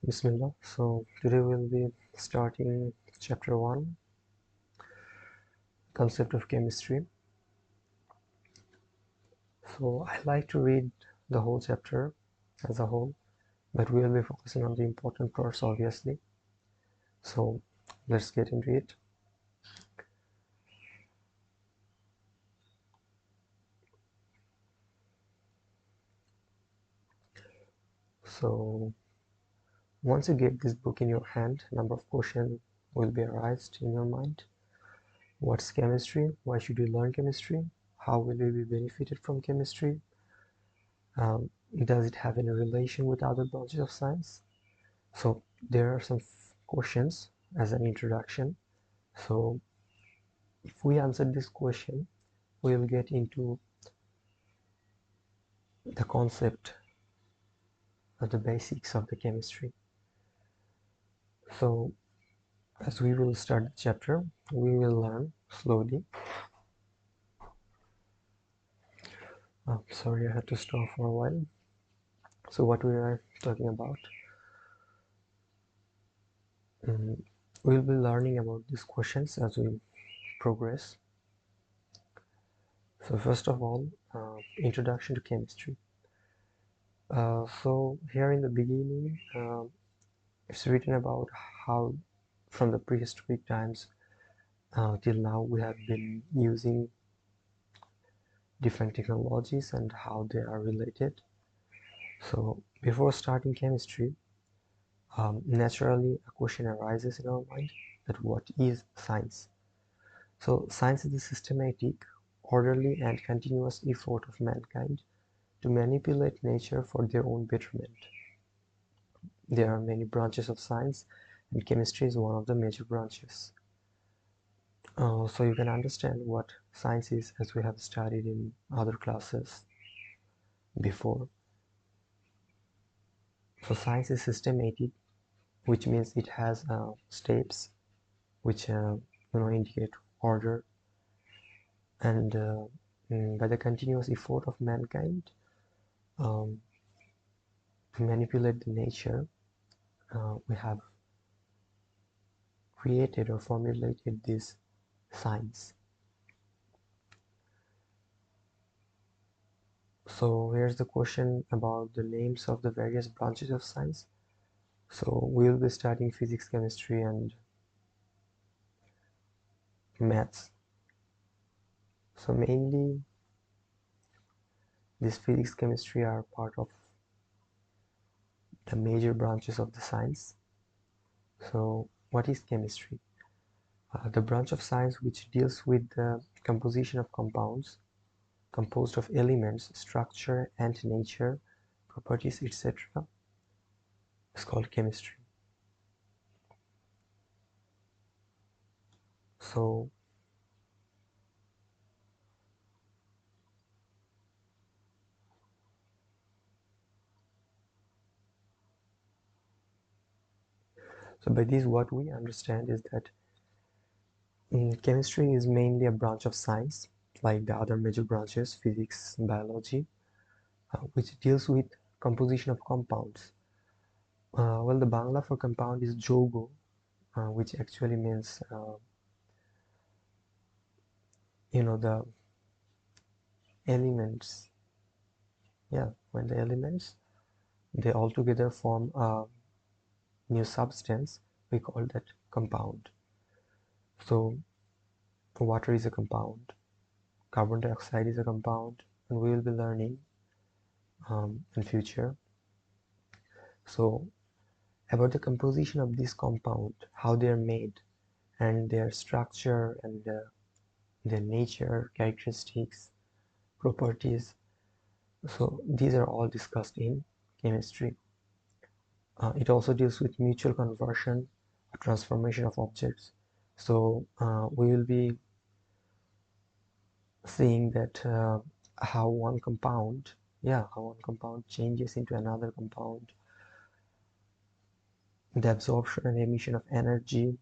Bismillah. So today we'll be starting chapter 1, concept of chemistry. So I like to read the whole chapter as a whole, but we'll be focusing on the important parts obviously. So let's get into it. So once you get this book in your hand, a number of questions will be arised in your mind. What's chemistry? Why should you learn chemistry? How will you be benefited from chemistry? Does it have any relation with other branches of science? So there are some questions as an introduction. So if we answer this question, we will get into the concept of the basics of the chemistry. So as we will start the chapter, we will learn slowly. Sorry, I had to stop for a while. So what we are talking about, we'll be learning about these questions as we progress. So first of all, introduction to chemistry. So here in the beginning, it's written about how from the prehistoric times till now we have been using different technologies and how they are related. So before starting chemistry, naturally a question arises in our mind that what is science? So science is the systematic, orderly and continuous effort of mankind to manipulate nature for their own betterment. There are many branches of science and chemistry is one of the major branches. So you can understand what science is as we have studied in other classes before. So science is systematic, which means it has steps which indicate order, and by the continuous effort of mankind to manipulate the nature, we have created or formulated this science. So here's the question about the names of the various branches of science. So we will be studying physics, chemistry, and maths. So mainly this physics, chemistry are part of the major branches of the science. So what is chemistry? The branch of science which deals with the composition of compounds composed of elements, structure and nature, properties, etc. is called chemistry. So by this what we understand is that chemistry is mainly a branch of science like the other major branches, physics, biology, which deals with composition of compounds. Well, the Bangla for compound is jogo, which actually means the elements. Yeah, when the elements they all together form a new substance, we call that compound. So water is a compound, carbon dioxide is a compound, and we will be learning in future. So about the composition of this compound, how they are made, and their structure and their nature, characteristics, properties. So these are all discussed in chemistry. It also deals with mutual conversion, transformation of objects. So we will be seeing that how one compound changes into another compound, the absorption and emission of energy,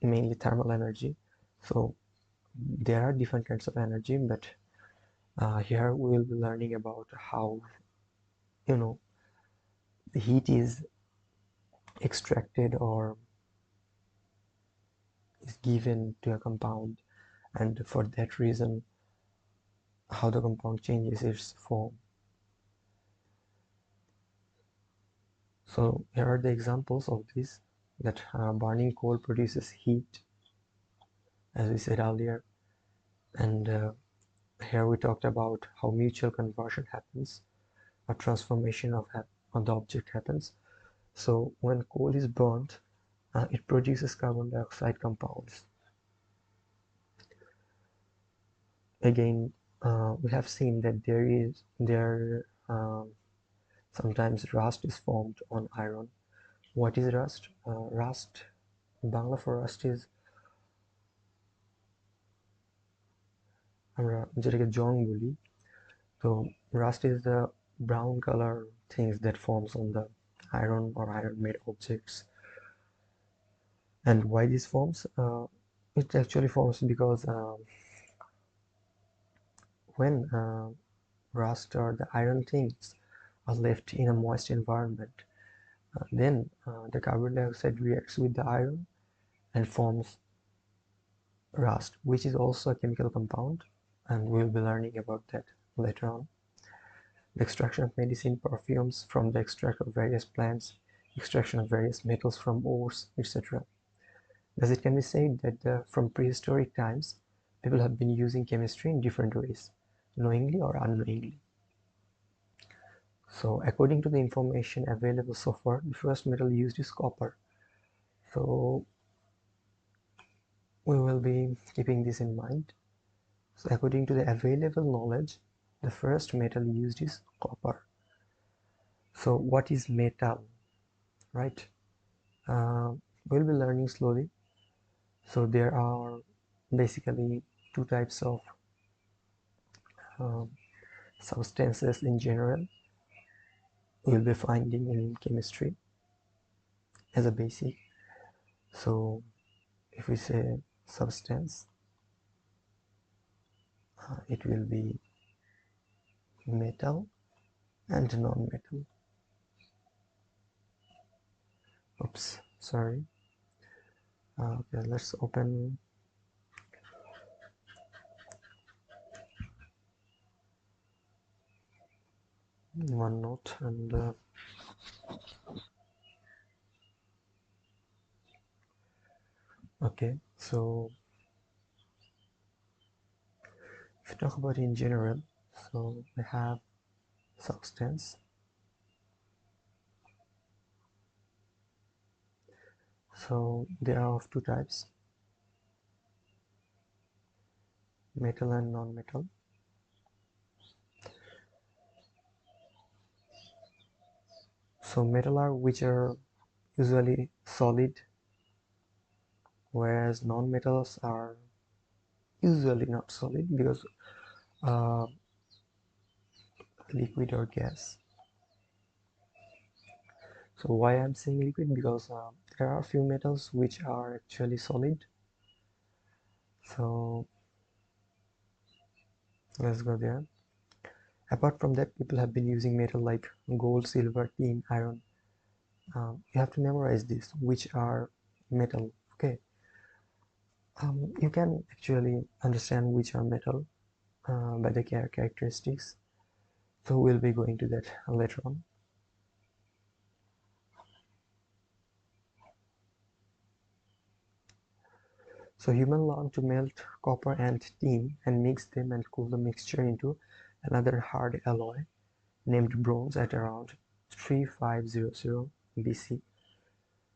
mainly thermal energy. So there are different kinds of energy, but here we will be learning about how the heat is extracted or is given to a compound, and for that reason how the compound changes its form. So here are the examples of this, that burning coal produces heat, as we said earlier, and here we talked about how mutual conversion happens, a transformation of the object happens. So when coal is burnt, it produces carbon dioxide compounds. Again, we have seen that sometimes rust is formed on iron. What is rust? Rust, Bangla for rust is আমরা যেটাকে জং বলি। So rust is the brown color things that forms on the iron or iron made objects. And why this forms? It actually forms because when rust or the iron things are left in a moist environment, then the carbon dioxide reacts with the iron and forms rust, which is also a chemical compound, and we'll be learning about that later on. The extraction of medicine, perfumes from the extract of various plants, extraction of various metals from ores, etc. Thus it can be said that from prehistoric times, people have been using chemistry in different ways, knowingly or unknowingly. So according to the information available so far, the first metal used is copper. So we will be keeping this in mind. So according to the available knowledge, the first metal used is copper. So what is metal, right? We'll be learning slowly. So there are basically two types of substances in general we'll be finding in chemistry as a basic. So if we say substance, it will be metal and non-metal. Oops, sorry. Okay, let's open OneNote and okay, so if we talk about in general, so we have substance, so they are of two types, metal and non-metal. So metal are which are usually solid, whereas non-metals are usually not solid because liquid or gas. So why I'm saying liquid? Because there are a few metals which are actually solid. So let's go there. Apart from that, people have been using metal like gold, silver, tin, iron. You have to memorize this, which are metal. Okay. You can actually understand which are metal by the characteristics. So we'll be going to that later on. So humans learned to melt copper and tin and mix them and cool the mixture into another hard alloy named bronze at around 3500 BC.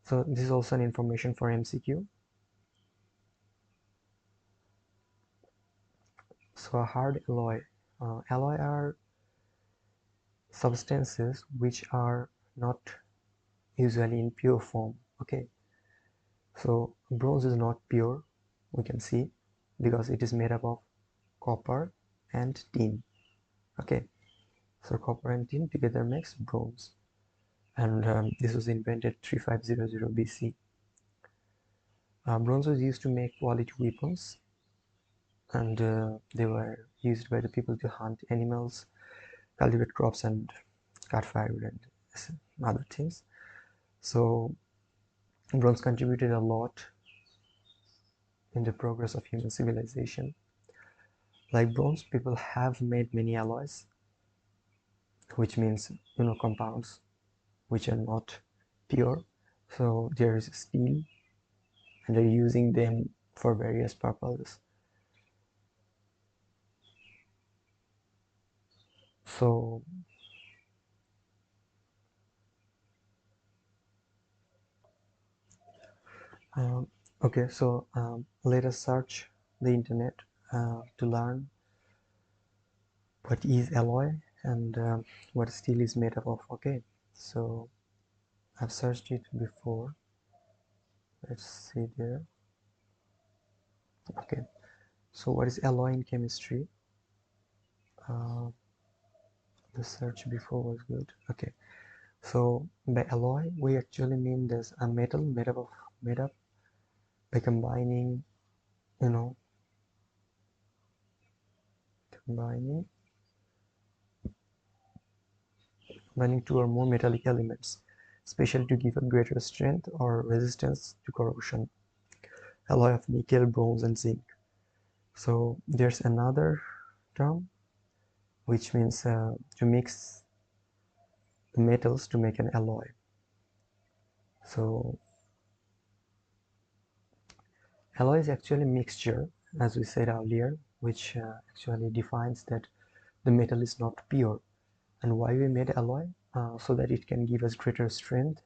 So this is also an information for MCQ. So a hard alloy. Alloy are substances which are not usually in pure form. Okay. So bronze is not pure, we can see, because it is made up of copper and tin. Okay. So copper and tin together makes bronze. And this was invented 3500 BC. Bronze was used to make quality weapons, and they were used by the people to hunt animals, cultivate crops, and cut firewood and other things. So Bronze contributed a lot in the progress of human civilization. Like bronze, people have made many alloys, which means compounds which are not pure. So there is steel, and they're using them for various purposes. So okay, so let us search the internet to learn what is alloy and what steel is made up of. Okay, so I've searched it before. Let's see there. Okay, so what is alloy in chemistry? Uh, the search before was good. Okay, so by alloy we actually mean there's a metal made up by combining, combining two or more metallic elements, especially to give a greater strength or resistance to corrosion. Alloy of nickel, bronze, and zinc. So there's another term which means to mix the metals to make an alloy. So alloy is actually mixture, as we said earlier, which actually defines that the metal is not pure. And why we made alloy? So that it can give us greater strength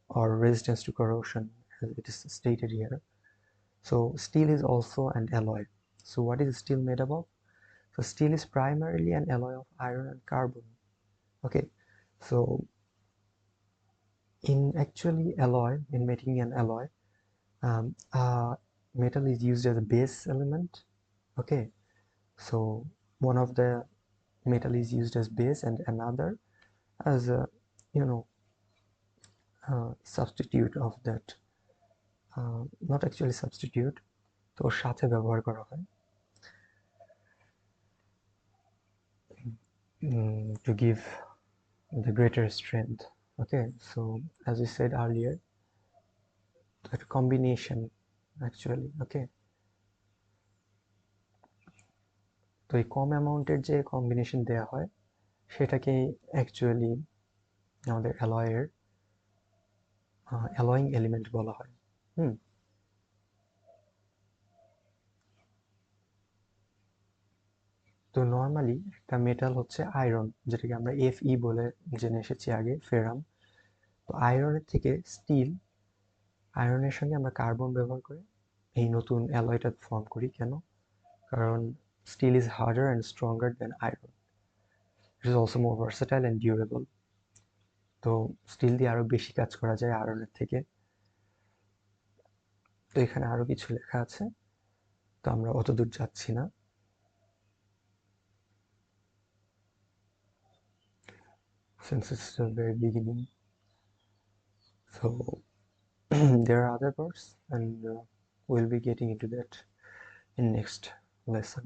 or resistance to corrosion, as it is stated here. So steel is also an alloy. So what is steel made up of? So steel is primarily an alloy of iron and carbon. Okay, so in making an alloy, metal is used as a base element. Okay, so one of the metal is used as base and another as a substitute of that, not actually substitute, তো ওর সাথে ব্যবহার করা হয় to give the greater strength. Okay, so as we said earlier, a combination actually. Okay, তো এই কম অ্যামাউন্টের যে combination দেওয়া হয় সেটাকে অ্যাকচুয়ালি আমাদের অ্যালয়িং এলিমেন্ট বলা হয়। তো নর্মালি একটা মেটাল হচ্ছে আয়রন, যেটাকে আমরা Fe বলে জেনে এসেছি আগে, ফেরাম। তো আয়রনের থেকে আয়রনের সঙ্গে আমরা কার্বন ব্যবহার করে এই নতুন অ্যালয়টা ফর্ম করি। কেন? কারণ steel is harder and stronger than iron. It is also more versatile and durable. তো স্টিল দিয়ে আরো বেশি কাজ করা যায় আয়রনের থেকে। তো এখানে আরো কিছু লেখা আছে, তো আমরা অত দূর যাচ্ছি না। Since it's the very beginning, so there are other parts, and we'll be getting into that in next lesson.